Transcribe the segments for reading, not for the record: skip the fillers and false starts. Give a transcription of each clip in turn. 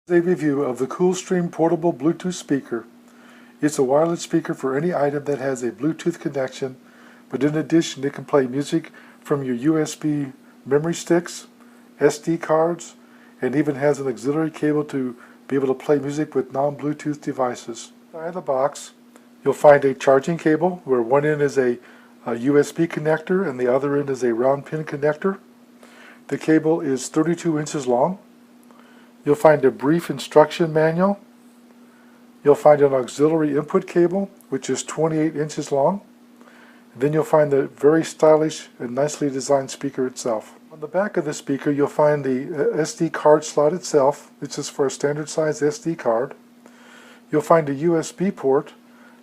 A review of the CoolStream Portable Bluetooth Speaker. It's a wireless speaker for any item that has a Bluetooth connection, but in addition it can play music from your USB memory sticks, SD cards, and even has an auxiliary cable to be able to play music with non-Bluetooth devices. Inside the box, you'll find a charging cable where one end is a USB connector and the other end is a round pin connector. The cable is 32 inches long. You'll find a brief instruction manual. You'll find an auxiliary input cable, which is 28 inches long. And then you'll find the very stylish and nicely designed speaker itself. On the back of the speaker, you'll find the SD card slot itself, which is for a standard size SD card. You'll find a USB port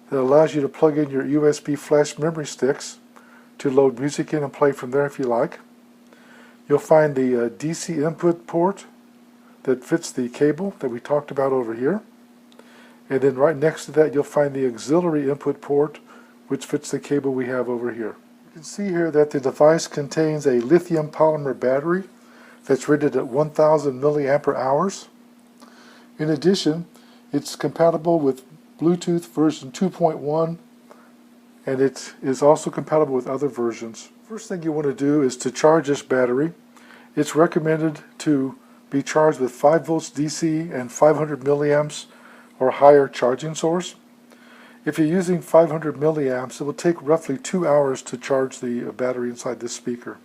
that allows you to plug in your USB flash memory sticks to load music in and play from there if you like. You'll find the DC input port that fits the cable that we talked about over here. And then right next to that you'll find the auxiliary input port which fits the cable we have over here. You can see here that the device contains a lithium polymer battery that's rated at 1000 milliampere hours. In addition, it's compatible with Bluetooth version 2.1 and it is also compatible with other versions. First thing you want to do is to charge this battery. It's recommended to be charged with 5 volts DC and 500 milliamps or higher charging source. If you're using 500 milliamps, it will take roughly 2 hours to charge the battery inside this speaker.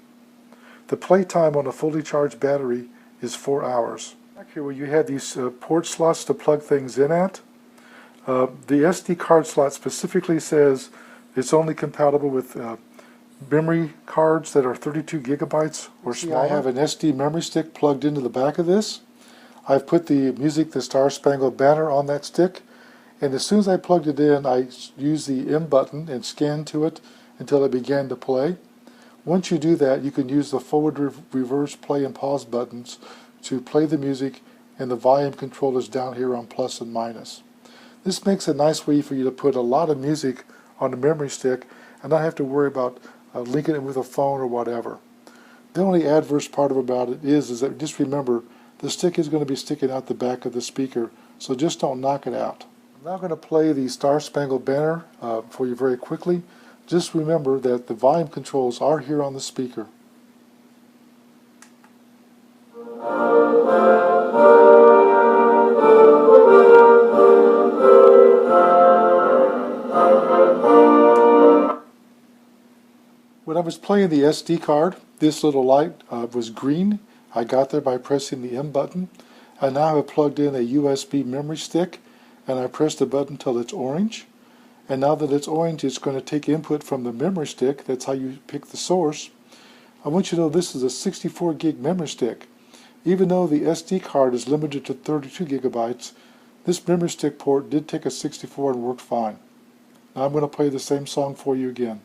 The play time on a fully charged battery is 4 hours. Back here where you have these port slots to plug things in at, the SD card slot specifically says it's only compatible with memory cards that are 32 gigabytes or smaller. I have an SD memory stick plugged into the back of this. I've put the music, the Star Spangled Banner, on that stick, and as soon as I plugged it in, I used the M button and scanned to it until it began to play. Once you do that, you can use the forward, reverse, play, and pause buttons to play the music, and the volume control is down here on plus and minus. This makes a nice way for you to put a lot of music on the memory stick and not have to worry about linking it with a phone or whatever. The only adverse part about it is that just remember the stick is going to be sticking out the back of the speaker, so just don't knock it out. I'm now going to play the Star Spangled Banner for you very quickly. Just remember that the volume controls are here on the speaker. When I was playing the SD card, this little light was green. I got there by pressing the M button. I now have plugged in a USB memory stick and I press the button until it's orange. And now that it's orange, it's going to take input from the memory stick. That's how you pick the source. I want you to know this is a 64 gig memory stick. Even though the SD card is limited to 32 gigabytes, this memory stick port did take a 64 and worked fine. Now I'm going to play the same song for you again.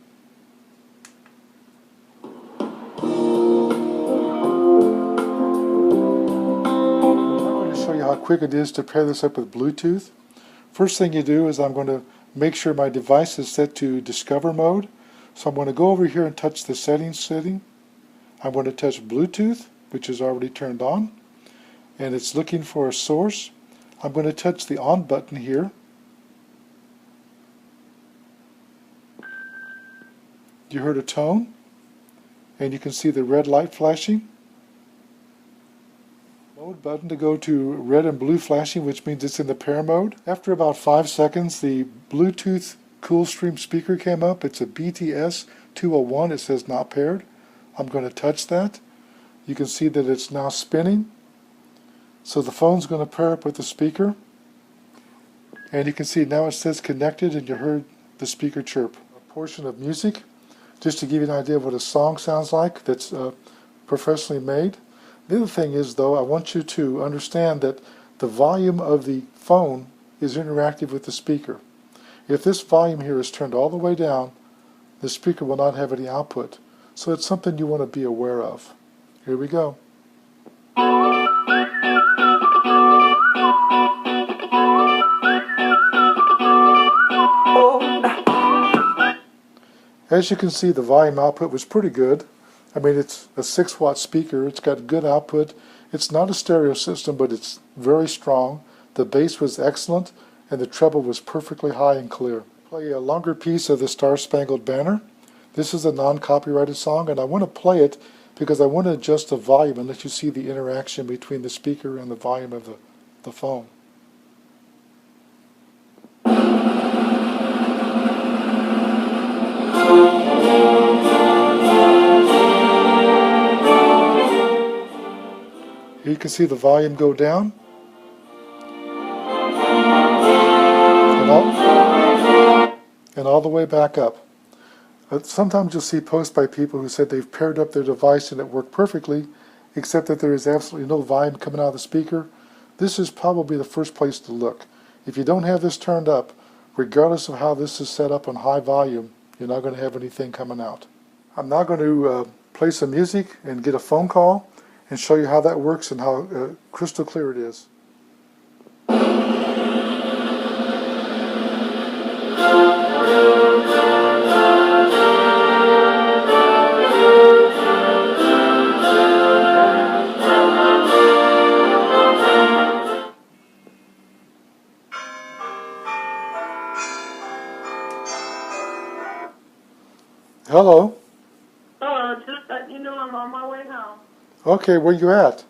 How quick it is to pair this up with Bluetooth. First thing you do is I'm going to make sure my device is set to Discover mode. So I'm going to go over here and touch the settings setting. I'm going to touch Bluetooth, which is already turned on, and it's looking for a source. I'm going to touch the on button here. You heard a tone, and you can see the red light flashing. Mode button to go to red and blue flashing, which means it's in the pair mode. After about 5 seconds, the Bluetooth CoolStream speaker came up. It's a BTS 201. It says not paired. I'm going to touch that. You can see that it's now spinning. So the phone's going to pair up with the speaker. And you can see now it says connected, and you heard the speaker chirp. A portion of music, just to give you an idea of what a song sounds like that's professionally made. The other thing is, though, I want you to understand that the volume of the phone is interactive with the speaker. If this volume here is turned all the way down, the speaker will not have any output. So it's something you want to be aware of. Here we go. As you can see, the volume output was pretty good. I mean, it's a 6-watt speaker. It's got good output. It's not a stereo system, but it's very strong. The bass was excellent, and the treble was perfectly high and clear. Play a longer piece of the Star-Spangled Banner. This is a non-copyrighted song, and I want to play it because I want to adjust the volume and let you see the interaction between the speaker and the volume of the phone. Here you can see the volume go down and all the way back up. Sometimes you'll see posts by people who said they've paired up their device and it worked perfectly, except that there is absolutely no volume coming out of the speaker. This is probably the first place to look. If you don't have this turned up, regardless of how this is set up on high volume, you're not going to have anything coming out. I'm now going to play some music and get a phone call and show you how that works and how crystal clear it is. Hello. Oh, just letting you know I'm on my way home. Okay, where you at?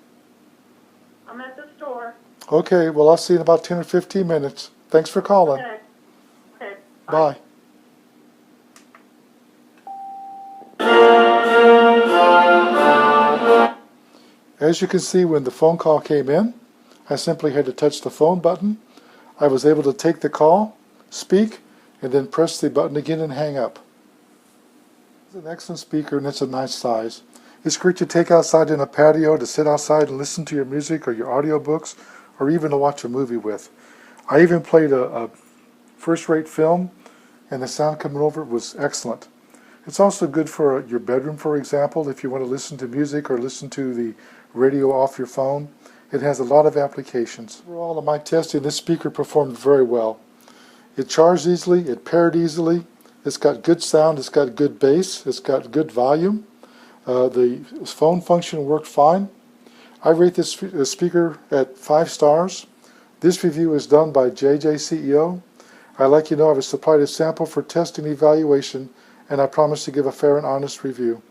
I'm at the store. Okay, well I'll see you in about 10 or 15 minutes. Thanks for calling. Okay. Okay. Bye. As you can see, when the phone call came in, I simply had to touch the phone button. I was able to take the call, speak, and then press the button again and hang up. It's an excellent speaker and it's a nice size. It's great to take outside in a patio, to sit outside and listen to your music or your audiobooks, or even to watch a movie with. I even played a first-rate film, and the sound coming over it was excellent. It's also good for your bedroom, for example, if you want to listen to music or listen to the radio off your phone. It has a lot of applications. Overall, in my testing, this speaker performed very well. It charged easily, it paired easily, it's got good sound, it's got good bass, it's got good volume. The phone function worked fine. I rate this speaker at 5 stars. This review is done by JJ CEO. I'd like you to know I was supplied a sample for testing evaluation, and I promise to give a fair and honest review.